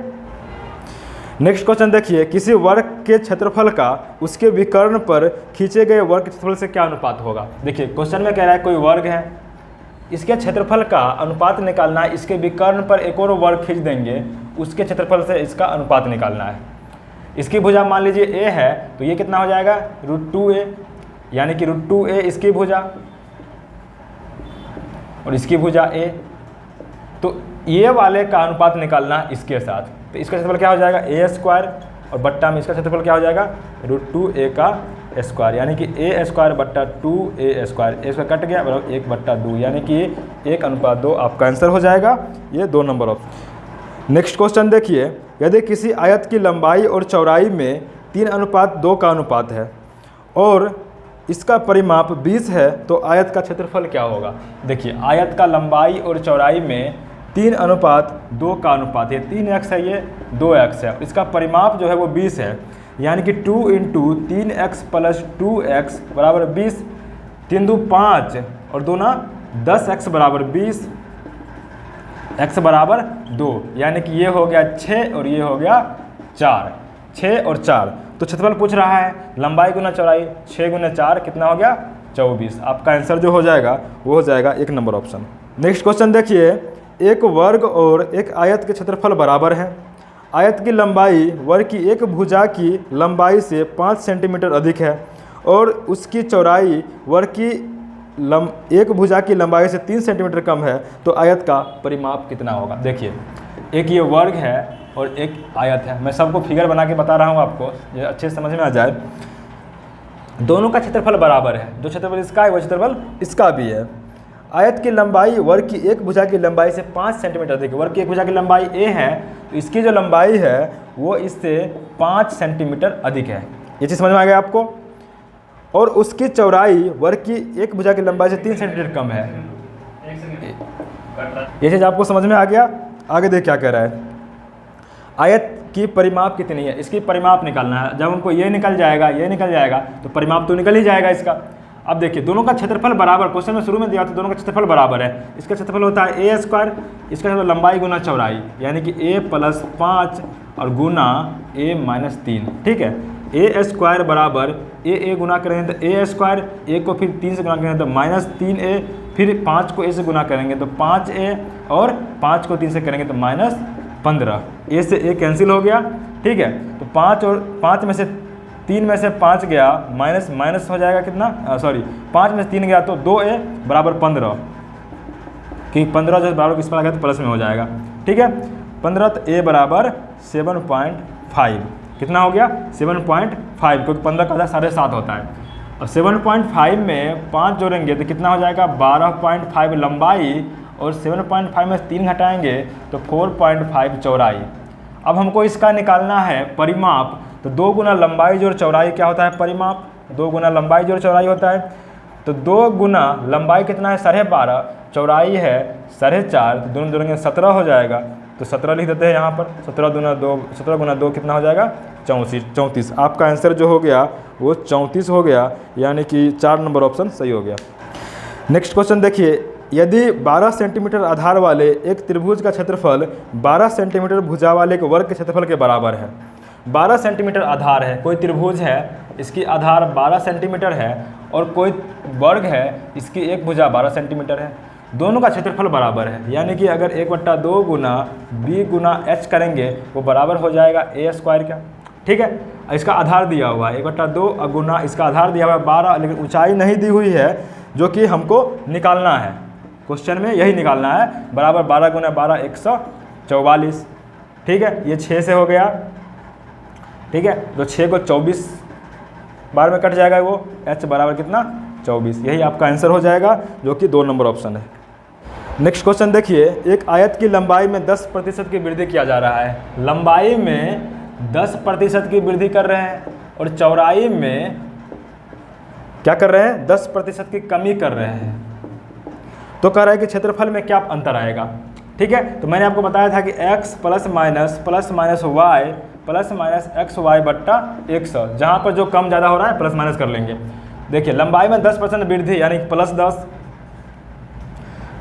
नेक्स्ट क्वेश्चन देखिए, किसी वर्ग के क्षेत्रफल का उसके विकर्ण पर खींचे गए वर्ग के क्षेत्रफल से क्या अनुपात होगा। देखिए क्वेश्चन में कह रहा है कोई वर्ग है, इसके क्षेत्रफल का अनुपात निकालना है, इसके विकर्ण पर एक और वर्ग खींच देंगे, उसके क्षेत्रफल से इसका अनुपात निकालना है। इसकी भुजा मान लीजिए a है, तो ये कितना हो जाएगा √2a, यानी कि √2a इसकी भुजा और इसकी भुजा a, तो ये वाले का अनुपात निकालना है इसके साथ, तो इसका क्षेत्रफल क्या हो जाएगा a स्क्वायर और बट्टा में इसका क्षेत्रफल क्या हो जाएगा √2a का स्क्वायर, यानी कि a स्क्वायर बट्टा 2a square, a square cut गया बराबर 1/2, यानी कि 1:2 आपका आंसर हो जाएगा, ये 2 नंबर ऑप्शन। नेक्स्ट क्वेश्चन देखिए, यदि किसी आयत की लंबाई और चौड़ाई में 3:2 का अनुपात है और इसका परिमाप 20 है तो आयत का क्षेत्रफल क्या होगा। देखिए आयत का लंबाई और चौड़ाई में 3:2 का अनुपात है, 3x है, ये 2x है, इसका परिमाप जो है वो 20 है, यानी कि 2 × 3x + 2x बराबर 20, 3 दूनी 5 और 2 ना 10x बराबर 20, x बराबर 2, यानी कि ये हो गया 6 और ये हो गया 4, 6 और 4। तो क्षेत्रफल पूछ रहा है लंबाई गुना चौड़ाई, 6 × 4 कितना हो गया 24। आपका आंसर जो हो जाएगा वो हो जाएगा 1 नंबर ऑप्शन। नेक्स्ट क्वेश्चन देखिए, एक वर्ग और एक आयत के क्षेत्रफल बराबर है। आयत की लंबाई वर्ग की एक भुजा की लंबाई से 5 सेंटीमीटर अधिक है और उसकी चौड़ाई वर्ग की एक भुजा की लंबाई से 3 सेंटीमीटर कम है, तो आयत का परिमाप कितना होगा। देखिए एक ये वर्ग है और एक आयत है, मैं सबको फिगर बना के बता रहा हूँ आपको, ये अच्छे से समझ में आ जाए। दोनों का क्षेत्रफल बराबर है, जो क्षेत्रफल इसका है वो क्षेत्रफल इसका भी है। आयत की लंबाई वर्ग की एक भुजा की लंबाई से 5 सेंटीमीटर अधिक है। वर्ग की एक भुजा की लंबाई a है तो इसकी जो लंबाई है वो इससे 5 सेंटीमीटर अधिक है, ये चीज़ समझ में आ गया आपको। और उसकी चौड़ाई वर्ग की एक भुजा की लंबाई से 3 सेंटीमीटर कम है, ये चीज़ आपको समझ में आ गया। आगे देख क्या कह रहा है, आयत की परिमाप कितनी है, इसकी परिमाप निकालना है। जब हमको ये निकल जाएगा तो परिमाप तो निकल ही जाएगा इसका। अब देखिए दोनों का क्षेत्रफल बराबर, क्वेश्चन में शुरू में दिया तो दोनों का क्षेत्रफल बराबर है। इसका क्षेत्रफल होता है a², इसका क्षेत्रफल लंबाई गुना चौड़ाई, यानी कि a + 5 और गुना a - 3, ठीक है। a² बराबर a गुना करेंगे तो a², a को फिर 3 से गुना करेंगे तो -3a, फिर 5 को a से गुना करेंगे तो 5a और 5 को 3 से करेंगे तो -15, a से a कैंसिल हो गया, ठीक है। तो 5 और 5 में से 3 में से 5 गया, माइनस हो जाएगा कितना, 5 में से 3 गया तो 2a बराबर 15, कि 15 जो बराबर किस पर आ गया तो प्लस में हो जाएगा, ठीक है। 15 तो a बराबर 7.5, कितना हो गया 7.5, क्योंकि 15 का 7.5 होता है। और 7.5 में 5 जोड़ेंगे तो कितना हो जाएगा 12.5 लंबाई, और 7.5 में 3 घटाएंगे तो 4.5 चौड़ाई। अब हमको इसका निकालना है परिमाप, तो 2 गुना लंबाई जोड़ चौड़ाई क्या होता है परिमाप, 2 गुना लंबाई जोड़ चौड़ाई होता है। तो 2 गुना लंबाई कितना है 12.5, चौड़ाई है 4.5, तो दोनों जोड़ेंगे 17 हो जाएगा, तो 17 लिख देते हैं यहाँ पर। 17 गुना 2 कितना हो जाएगा 34। आपका आंसर जो हो गया वो 34 हो गया, यानी कि 4 नंबर ऑप्शन सही हो गया। नेक्स्ट क्वेश्चन देखिए, यदि 12 सेंटीमीटर आधार वाले एक त्रिभुज का क्षेत्रफल 12 सेंटीमीटर भुजा वाले एक वर्ग के क्षेत्रफल के बराबर है। 12 सेंटीमीटर आधार है, कोई त्रिभुज है इसकी आधार 12 सेंटीमीटर है, और कोई वर्ग है इसकी एक भुजा 12 सेंटीमीटर है, दोनों का क्षेत्रफल बराबर है। यानी कि अगर 1/2 गुना b गुना h करेंगे वो बराबर हो जाएगा a² का, ठीक है। इसका आधार दिया हुआ है 1/2 गुना, इसका आधार दिया हुआ है 12, लेकिन ऊंचाई नहीं दी हुई है, जो कि हमको निकालना है, क्वेश्चन में यही निकालना है। बराबर 12 गुना 12 144, ठीक है। ये 6 से हो गया, ठीक है। तो 6 को 24 बार में कट जाएगा, वो h बराबर कितना 24, यही आपका आंसर हो जाएगा, जो कि 2 नंबर ऑप्शन है। नेक्स्ट क्वेश्चन देखिए, एक आयत की लंबाई में 10% की वृद्धि किया जा रहा है। लंबाई में 10% की वृद्धि कर रहे हैं और चौड़ाई में क्या कर रहे हैं 10% की कमी कर रहे हैं। तो कह रहा है कि क्षेत्रफल में क्या अंतर आएगा, ठीक है। तो मैंने आपको बताया था कि x +- y +- xy बट्टा 100, जहाँ पर जो कम ज़्यादा हो रहा है प्लस माइनस कर लेंगे। देखिए लंबाई में 10% वृद्धि यानी +10,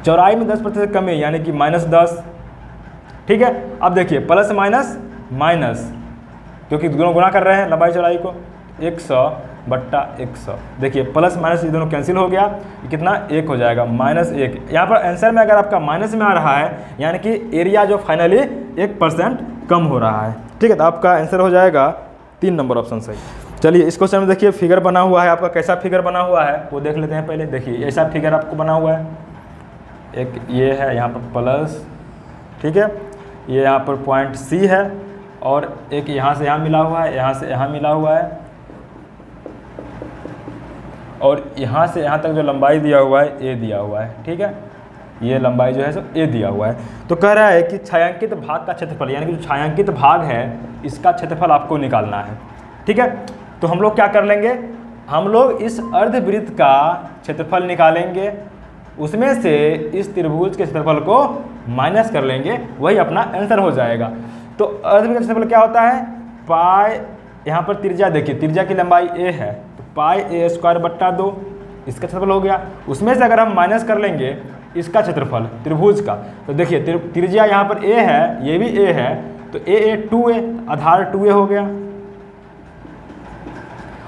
चौड़ाई में 10% कमी यानी कि -10, ठीक है। अब देखिए प्लस माइनस माइनस, क्योंकि दोनों गुना कर रहे हैं लंबाई चौड़ाई को, 100 बट्टा 100। देखिए प्लस माइनस ये दोनों कैंसिल हो गया, कितना 1 हो जाएगा -1। यहाँ पर आंसर में अगर आपका माइनस में आ रहा है यानी कि एरिया जो फाइनली 1% कम हो रहा है, ठीक है। तो आपका आंसर हो जाएगा 3 नंबर ऑप्शन सही। चलिए इस क्वेश्चन में देखिए फिगर बना हुआ है आपका, कैसा फिगर बना हुआ है वो देख लेते हैं पहले। देखिए ऐसा फिगर आपको बना हुआ है, एक ये है यहाँ पर प्लस, ठीक है, ये यहाँ पर पॉइंट C है, और एक यहाँ से यहाँ मिला हुआ है, यहाँ से यहाँ मिला हुआ है, और यहाँ से यहाँ तक जो लंबाई दिया हुआ है A दिया हुआ है, ठीक है। ये लंबाई जो है सो ए दिया हुआ है। तो कह रहा है कि छायांकित भाग का क्षेत्रफल, यानी कि जो छायांकित भाग है इसका क्षेत्रफल आपको निकालना है। ठीक है, तो हम लोग क्या कर लेंगे, हम लोग इस अर्धवृत्त का क्षेत्रफल निकालेंगे, उसमें से इस त्रिभुज के क्षेत्रफल को माइनस कर लेंगे, वही अपना आंसर हो जाएगा। तो अर्धवृत्त का क्षेत्रफल क्या होता है, पाई, यहाँ पर त्रिज्या देखिए, त्रिज्या की लंबाई ए है तो पाई ए स्क्वायर बट्टा 2 इसका क्षेत्रफल हो गया। उसमें से अगर हम माइनस कर लेंगे इसका क्षेत्रफल त्रिभुज का, तो देखिए त्रिज्या यहाँ पर ए है, ये भी ए है, तो ए 2a, आधार 2a हो गया,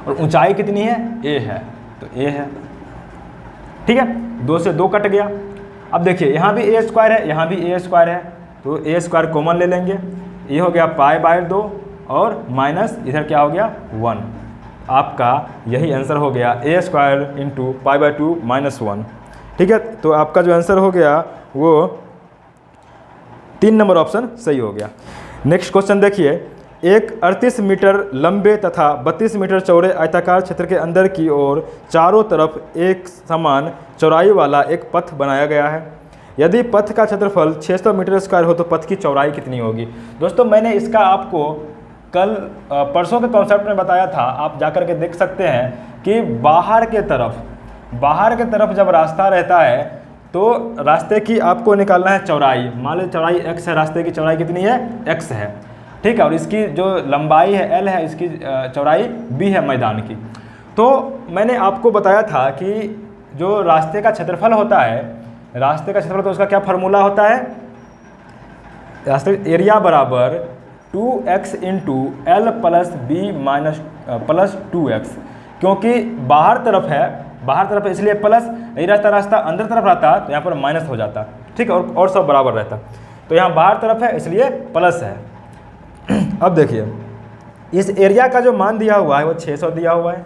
और ऊंचाई कितनी है, ए है, तो ए है। ठीक है, 2 से 2 कट गया। अब देखिए यहाँ भी ए स्क्वायर है, यहाँ भी ए स्क्वायर है, तो ए स्क्वायर कॉमन ले लेंगे, ये हो गया पाई बाय 2 और माइनस इधर क्या हो गया 1। आपका यही आंसर हो गया A square into pi by 2 minus 1। ठीक है, तो आपका जो आंसर हो गया वो 3 नंबर ऑप्शन सही हो गया। नेक्स्ट क्वेश्चन देखिए, एक 38 मीटर लंबे तथा 32 मीटर चौड़े आयताकार क्षेत्र के अंदर की ओर चारों तरफ एक समान चौड़ाई वाला एक पथ बनाया गया है। यदि पथ का क्षेत्रफल 600 मीटर स्क्वायर हो तो पथ की चौड़ाई कितनी होगी। दोस्तों मैंने इसका आपको कल परसों के कॉन्सेप्ट में बताया था, आप जाकर के देख सकते हैं कि बाहर के तरफ जब रास्ता रहता है तो रास्ते की आपको निकालना है चौड़ाई। मान लो चौड़ाई x है, रास्ते की चौड़ाई कितनी है, x है। ठीक है, और इसकी जो लंबाई है l है, इसकी चौड़ाई b है मैदान की। तो मैंने आपको बताया था कि जो रास्ते का क्षेत्रफल होता है, रास्ते का क्षेत्रफल तो उसका क्या फार्मूला होता है, रास्ते एरिया बराबर 2x into L plus B minus plus 2x, क्योंकि बाहर तरफ है इसलिए प्लस, यही रास्ता अंदर तरफ रहता तो यहाँ पर माइनस हो जाता। ठीक है, और सब बराबर रहता, तो यहाँ बाहर तरफ है इसलिए प्लस है। अब देखिए इस एरिया का जो मान दिया हुआ है वो 600 दिया हुआ है।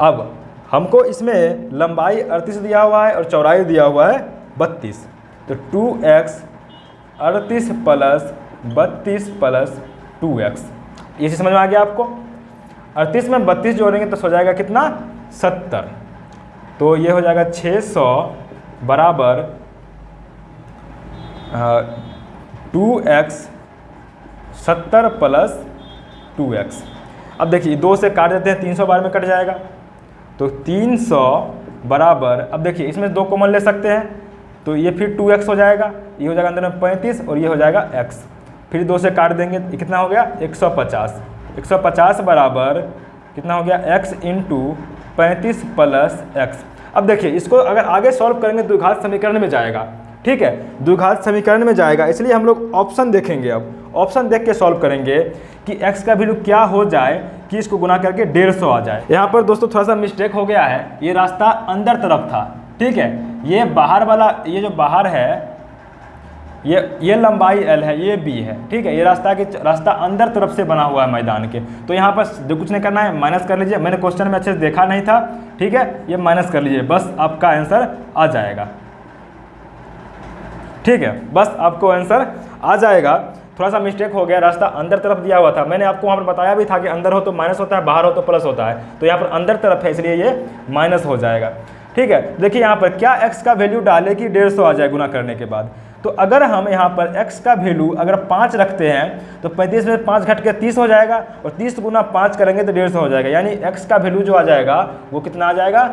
अब हमको इसमें लंबाई 38 दिया हुआ है और चौड़ाई दिया हुआ है 32, तो 2x 38 प्लस 32 प्लस 2x, ये चीज़ समझ में आ गया आपको। 38 में 32 जोड़ेंगे तो हो जाएगा कितना, 70, तो ये हो जाएगा 600 बराबर 2x 70 प्लस 2x। अब देखिए 2 से काट देते हैं, 300 बार में कट जाएगा, तो 300 बराबर, अब देखिए इसमें 2 कॉमन ले सकते हैं, तो ये फिर 2x हो जाएगा, ये हो जाएगा अंदर में 35 और ये हो जाएगा x, फिर 2 से काट देंगे, ये कितना हो गया 150। 150 बराबर कितना हो गया x इंटू 35 प्लस x। अब देखिए इसको अगर आगे सॉल्व करेंगे द्विघात समीकरण में जाएगा। ठीक है, द्विघात समीकरण में जाएगा, इसलिए हम लोग ऑप्शन देखेंगे। अब ऑप्शन देख के सॉल्व करेंगे कि x का वैल्यू क्या हो जाए कि इसको गुना करके 150 आ जाए। यहाँ पर दोस्तों थोड़ा सा मिस्टेक हो गया है, ये रास्ता अंदर तरफ था। ठीक है, ये बाहर वाला, ये जो बाहर है ये लंबाई l है, ये b है। ठीक है, ये रास्ता अंदर तरफ से बना हुआ है मैदान के, तो यहाँ पर जो कुछ नहीं करना है माइनस कर लीजिए। मैंने क्वेश्चन में अच्छे से देखा नहीं था, ठीक है, ये माइनस कर लीजिए, बस आपका आंसर आ जाएगा। ठीक है, बस आपको आंसर आ जाएगा। थोड़ा सा मिस्टेक हो गया, रास्ता अंदर तरफ दिया हुआ था, मैंने आपको वहाँ पर बताया भी था कि अंदर हो तो माइनस होता है, बाहर हो तो प्लस होता है, तो यहाँ पर अंदर तरफ है इसलिए ये माइनस हो जाएगा। ठीक है, देखिए यहाँ पर क्या x का वैल्यू डाले कि 150 आ जाए गुना करने के बाद। तो अगर हम यहाँ पर x का वैल्यू अगर 5 रखते हैं तो 35 में 5 घट के 30 हो जाएगा, और 30 गुना 5 करेंगे तो 150 हो जाएगा, यानी x का वैल्यू जो आ जाएगा वो कितना आ जाएगा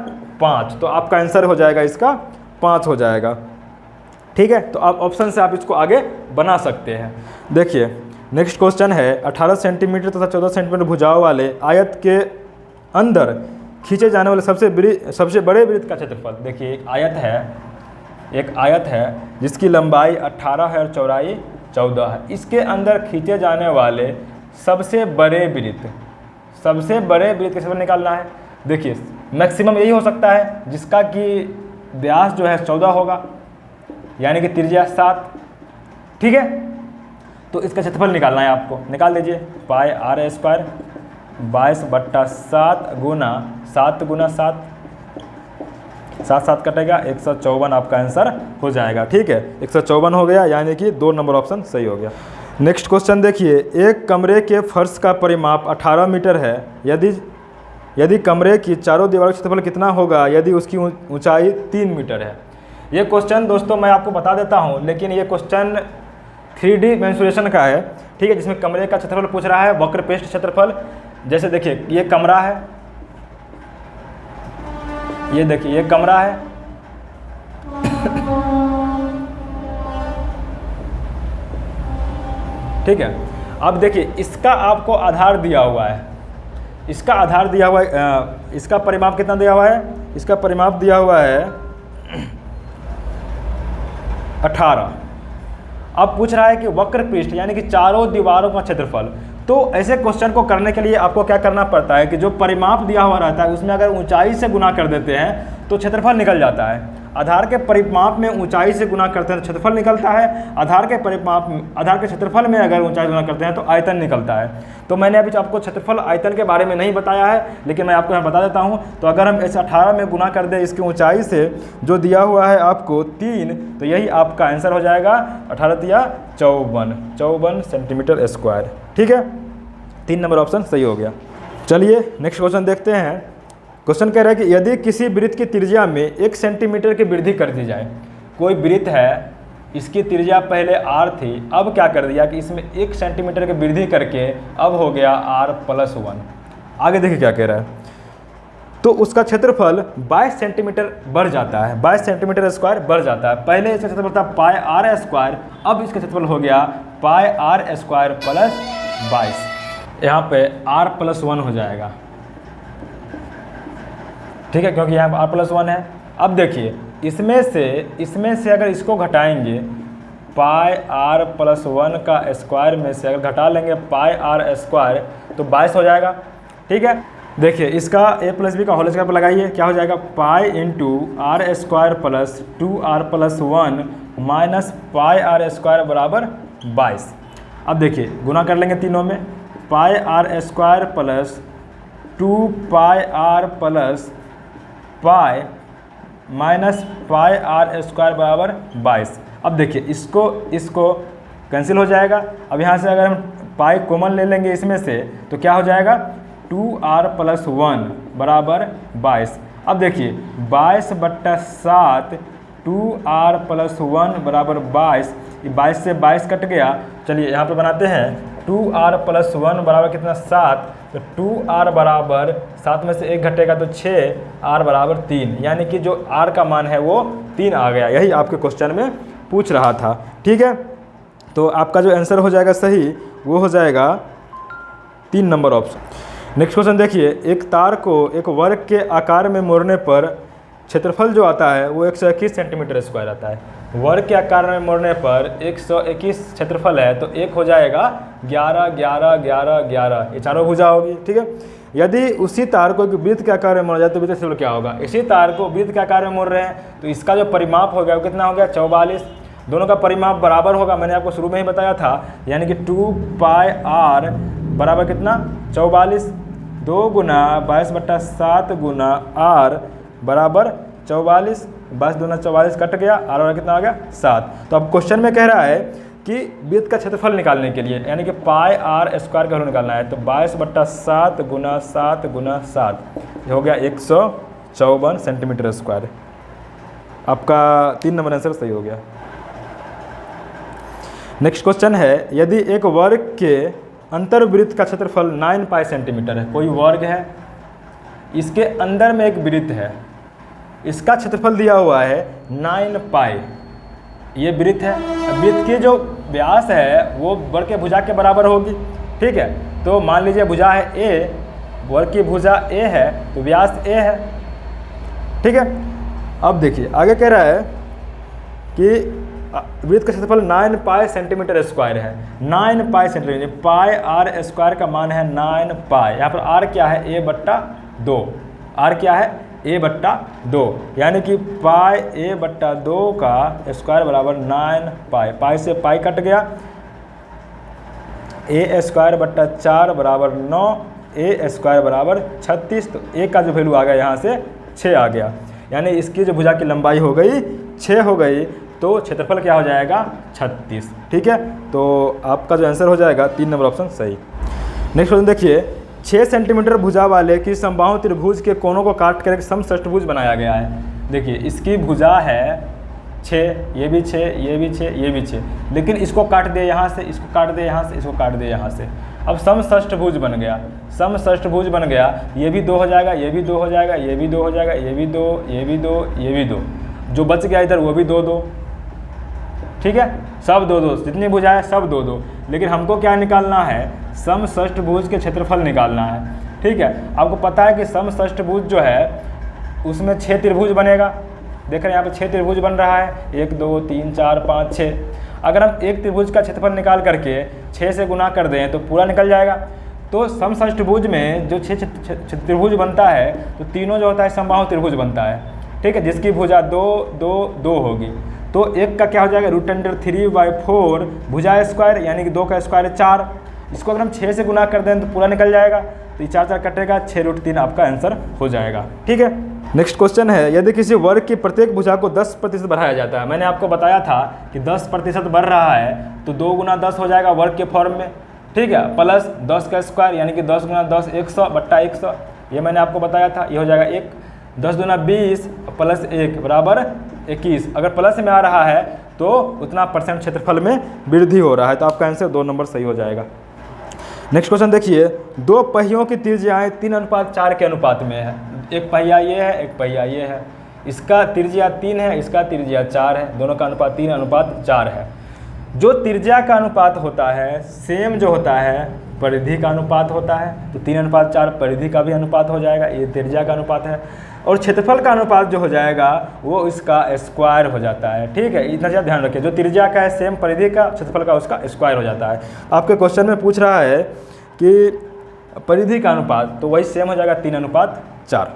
5। तो आपका आंसर हो जाएगा इसका 5 हो जाएगा। ठीक है, तो आप ऑप्शन से आप इसको आगे बना सकते हैं। देखिए नेक्स्ट क्वेश्चन है, 18 सेंटीमीटर तथा 14 सेंटीमीटर भुजाओं वाले आयत के अंदर खींचे जाने वाले सबसे बड़े वृत्त का क्षेत्रफल। देखिए एक आयत है जिसकी लंबाई 18 है और चौड़ाई 14 है, इसके अंदर खींचे जाने वाले सबसे बड़े वृत्त का क्षेत्रफल निकालना है। देखिए मैक्सिमम यही हो सकता है जिसका कि व्यास जो है 14 होगा, यानी कि त्रिज्या 7। ठीक है, तो इसका क्षेत्रफल निकालना है आपको, निकाल लीजिए। पाई r स्क्वायर 22/7 गुना 7 गुना 7, 7 कटेगा, 154 आपका आंसर हो जाएगा। ठीक है, 154 हो गया, यानी कि 2 नंबर ऑप्शन सही हो गया। नेक्स्ट क्वेश्चन देखिए, एक कमरे के फर्श का परिमाप 18 मीटर है, यदि कमरे की चारों दीवारों का क्षेत्रफल कितना होगा यदि उसकी ऊंचाई 3 मीटर है। ये क्वेश्चन दोस्तों मैं आपको बता देता हूँ, लेकिन ये क्वेश्चन 3D मेंसुरेशन का है, ठीक है, जिसमें कमरे का क्षेत्रफल पूछ रहा है, वक्र पृष्ठ क्षेत्रफल। जैसे देखिए ये कमरा है, ये देखिए ये कमरा है, ठीक है। अब देखिए इसका आपको आधार दिया हुआ है, इसका आधार दिया हुआ है, इसका परिमाप कितना दिया हुआ है, इसका परिमाप दिया हुआ है 18। अब पूछ रहा है कि वक्र पृष्ठ यानी कि चारों दीवारों का क्षेत्रफल। तो ऐसे क्वेश्चन को करने के लिए आपको क्या करना पड़ता है कि जो परिमाप दिया हुआ रहता है उसमें अगर ऊंचाई से गुना कर देते हैं तो क्षेत्रफल निकल जाता है। आधार के परिमाप में ऊंचाई से गुना करते हैं तो क्षेत्रफल निकलता है, आधार के क्षेत्रफल में अगर ऊंचाई गुना करते हैं तो आयतन निकलता है। तो मैंने अभी आपको क्षेत्रफल आयतन के बारे में नहीं बताया है, लेकिन मैं आपको यहाँ बता देता हूँ। तो अगर हम इस 18 में गुना कर दें इसकी ऊंचाई से, जो दिया हुआ है आपको 3, तो यही आपका आंसर हो जाएगा 18 या 54 सेंटीमीटर स्क्वायर, ठीक है। 3 नंबर ऑप्शन सही हो गया। चलिए नेक्स्ट क्वेश्चन देखते हैं। क्वेश्चन कह रहा है कि यदि किसी वृत्त की त्रिज्या में 1 सेंटीमीटर की वृद्धि कर दी जाए। कोई वृत्त है, इसकी त्रिज्या पहले r थी, अब क्या कर दिया कि इसमें 1 सेंटीमीटर की वृद्धि करके अब हो गया r+1। आगे देखिए क्या कह रहा है, तो उसका क्षेत्रफल 22 सेंटीमीटर बढ़ जाता है, 22 सेंटीमीटर स्क्वायर बढ़ जाता है। पहले इसका क्षेत्रफल था πr², अब इसका क्षेत्रफल हो गया πr² + 22। यहाँ पे r+1 हो जाएगा, ठीक है, क्योंकि यहाँ r+1 है। अब देखिए इसमें से अगर इसको घटाएंगे πr+1 का स्क्वायर में से अगर घटा लेंगे πr² तो 22 हो जाएगा, ठीक है। देखिए इसका a+b का होल स्क्वायर पर लगाइए, क्या हो जाएगा π r² + 2r+1 माइनस πr² बराबर 22। अब देखिए गुना कर लेंगे तीनों में, πr² + 2πr + pi minus πr² बराबर 22। अब देखिए इसको कैंसिल हो जाएगा। अब यहाँ से अगर हम पाई कॉमन ले लेंगे इसमें से तो क्या हो जाएगा 2r+1 बराबर 22। अब देखिए 22/7 2r+1 बराबर 22, 22 से 22 कट गया। चलिए यहाँ पर बनाते हैं 2r+1 बराबर कितना 7, तो 2r बराबर 7 में से 1 घटेगा तो 6, r बराबर 3, यानी कि जो r का मान है वो 3 आ गया। यही आपके क्वेश्चन में पूछ रहा था, ठीक है। तो आपका जो आंसर हो जाएगा सही वो हो जाएगा 3 नंबर ऑप्शन। नेक्स्ट क्वेश्चन देखिए, एक तार को एक वर्ग के आकार में मोड़ने पर क्षेत्रफल जो आता है वो 121 सेंटीमीटर स्क्वायर आता है। वर्ग के आकार में मोड़ने पर 121 क्षेत्रफल है, तो एक हो जाएगा 11 11 11 11, ये चारों भुजा होगी, ठीक है। यदि उसी तार को एक वृत्त के आकार में मोड़ा जाए तो वृत्त क्षेत्रफल क्या होगा। इसी तार को वृत्त के आकार में मोड़ रहे हैं तो इसका जो परिमाप हो गया वो कितना हो गया 44। दोनों का परिमाप बराबर होगा, मैंने आपको शुरू में ही बताया था, यानी कि 2πr बराबर कितना 44, 2 गुना 22/7 गुना r बराबर 44, 22 दूना 44 कट गया, r और कितना आ गया 7। तो अब क्वेश्चन में कह रहा है कि वृत्त का क्षेत्रफल निकालने के लिए यानी कि πr² का वैल्यू निकालना है, तो 22/7 गुना 7 गुना 7 ये हो गया 154 सेंटीमीटर स्क्वायर। आपका 3 नंबर आंसर सही हो गया। नेक्स्ट क्वेश्चन है, यदि एक वर्ग के अंतर्वृत्त का क्षेत्रफल 9π सेंटीमीटर है। कोई वर्ग है, इसके अंदर में एक वृत्त है, इसका क्षेत्रफल दिया हुआ है 9π, ये वृत्त है। वृत्त की जो व्यास है वो वर्ग के भुजा के बराबर होगी, ठीक है। तो मान लीजिए भुजा है a, वर्ग की भुजा a है तो व्यास a है, ठीक है। अब देखिए आगे कह रहा है कि वृत्त का क्षेत्रफल 9π सेंटीमीटर स्क्वायर है। 9π सेंटीमीटर, πr² का मान है 9π। यहाँ पर r क्या है a/2, r क्या है a/2, यानी कि πa/2 का स्क्वायर बराबर 9π। पाई से पाई कट गया, a² / 4 बराबर 9, a² बराबर 36। तो a का जो वैल्यू आ गया यहाँ से 6 आ गया, यानी इसकी जो भुजा की लंबाई हो गई 6 हो गई, तो क्षेत्रफल क्या हो जाएगा 36, ठीक है। तो आपका जो आंसर हो जाएगा 3 नंबर ऑप्शन सही। नेक्स्ट क्वेश्चन देखिए, 6 सेंटीमीटर भुजा वाले की समबाहु त्रिभुज के कोनों को काट कर एक समषष्ठभुज बनाया गया है। देखिए इसकी भुजा है 6, ये भी 6, ये भी 6, ये भी 6, लेकिन इसको काट दे यहाँ से, इसको काट दे यहाँ से, इसको काट दे यहाँ से। अब समषष्ठभुज बन गया, समषष्ठभुज बन गया, ये भी 2 हो जाएगा, ये भी 2 हो जाएगा, ये भी 2 हो जाएगा, ये भी 2, ये भी 2, ये भी 2, जो बच गया इधर वो भी 2 2, ठीक है, सब 2 2, जितनी भुजाएं सब 2 2। लेकिन हमको क्या निकालना है, समषष्ठभुज के क्षेत्रफल निकालना है, ठीक है। आपको पता है कि समषष्ठभुज जो है उसमें 6 त्रिभुज बनेगा, देख रहे हैं यहाँ पे 6 त्रिभुज बन रहा है, 1 2 3 4 5 6। अगर हम एक त्रिभुज का क्षेत्रफल निकाल करके 6 से गुना कर दें तो पूरा निकल जाएगा। तो समषष्ठभुज में जो 6 त्रिभुज बनता है तो तीनों जो होता है समबाहु त्रिभुज बनता है, ठीक है, जिसकी भुजा 2 2 2 होगी। तो एक का क्या हो जाएगा, √3/4 भुजा स्क्वायर, यानी कि 2 का स्क्वायर 4। इसको अगर हम 6 से गुना कर दें तो पूरा निकल जाएगा, तो ये 4 4 कटेगा, 6√3 आपका आंसर हो जाएगा, ठीक है। नेक्स्ट क्वेश्चन है, यदि किसी वर्ग की प्रत्येक भुजा को 10% बढ़ाया जाता है, मैंने आपको बताया था कि 10% बढ़ रहा है तो 2 गुना 10 हो जाएगा वर्ग के फॉर्म में, ठीक है, प्लस 10 का स्क्वायर यानी कि 10 गुना 10 100/100, ये मैंने आपको बताया था, ये हो जाएगा 1। 10 दूना 20 प्लस 1 बराबर 21। अगर प्लस में आ रहा है तो उतना परसेंट क्षेत्रफल में वृद्धि हो रहा है, तो आपका आंसर 2 नंबर सही हो जाएगा। नेक्स्ट क्वेश्चन देखिए, 2 पहियों की त्रिज्याएँ 3:4 के अनुपात में है। एक पहिया ये है, एक पहिया ये है, इसका त्रिज्या 3 है, इसका त्रिज्या 4 है, दोनों का अनुपात 3:4 है। जो त्रिज्या का अनुपात होता है सेम जो होता है परिधि का अनुपात होता है, तो 3:4 परिधि का भी अनुपात हो जाएगा, ये त्रिज्या का अनुपात है। और क्षेत्रफल का अनुपात जो हो जाएगा वो इसका स्क्वायर हो जाता है, ठीक है, इतना ज़्यादा ध्यान रखिए। जो त्रिज्या का है सेम परिधि का, क्षेत्रफल का उसका स्क्वायर हो जाता है। आपके क्वेश्चन में पूछ रहा है कि परिधि का अनुपात, तो वही सेम हो जाएगा 3:4।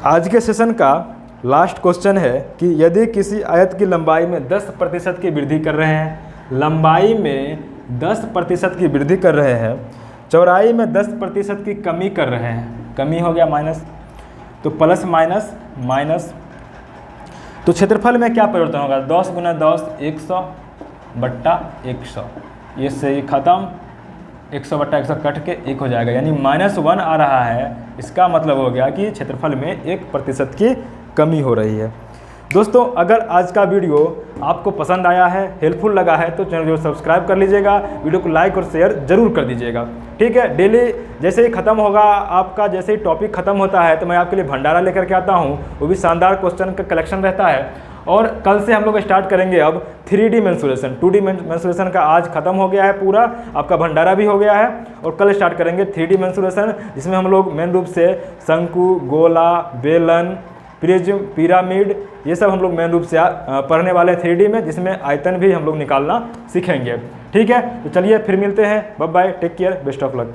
आज के सेशन का लास्ट क्वेश्चन है कि यदि किसी आयत की लंबाई में 10% की वृद्धि कर रहे हैं, लंबाई में 10% की वृद्धि कर रहे हैं, चौड़ाई में 10% की कमी कर रहे हैं, कमी हो गया माइनस, तो प्लस माइनस माइनस, तो क्षेत्रफल में क्या परिवर्तन होगा, 10 गुना 10 100/100, ये से खत्म, 100/100 कट के 1 हो जाएगा, यानी -1 आ रहा है। इसका मतलब हो गया कि क्षेत्रफल में 1% की कमी हो रही है। दोस्तों, अगर आज का वीडियो आपको पसंद आया है, हेल्पफुल लगा है, तो चैनल को सब्सक्राइब कर लीजिएगा, वीडियो को लाइक और शेयर जरूर कर दीजिएगा, ठीक है। डेली जैसे ही ख़त्म होगा आपका, जैसे ही टॉपिक ख़त्म होता है तो मैं आपके लिए भंडारा लेकर के आता हूँ, वो भी शानदार क्वेश्चन का कलेक्शन रहता है। और कल से हम लोग स्टार्ट करेंगे अब 3D मेंसुरेशन। 2D मेंसुरेशन का आज खत्म हो गया है, पूरा आपका भंडारा भी हो गया है, और कल स्टार्ट करेंगे 3D मेंसुरेशन, जिसमें हम लोग मेन रूप से शंकु, गोला, बेलन, प्रिज्म, पिरामिड, ये सब हम लोग मेन रूप से पढ़ने वाले हैं 3D में, जिसमें आयतन भी हम लोग निकालना सीखेंगे, ठीक है। तो चलिए फिर मिलते हैं, bye bye, take care, best of luck.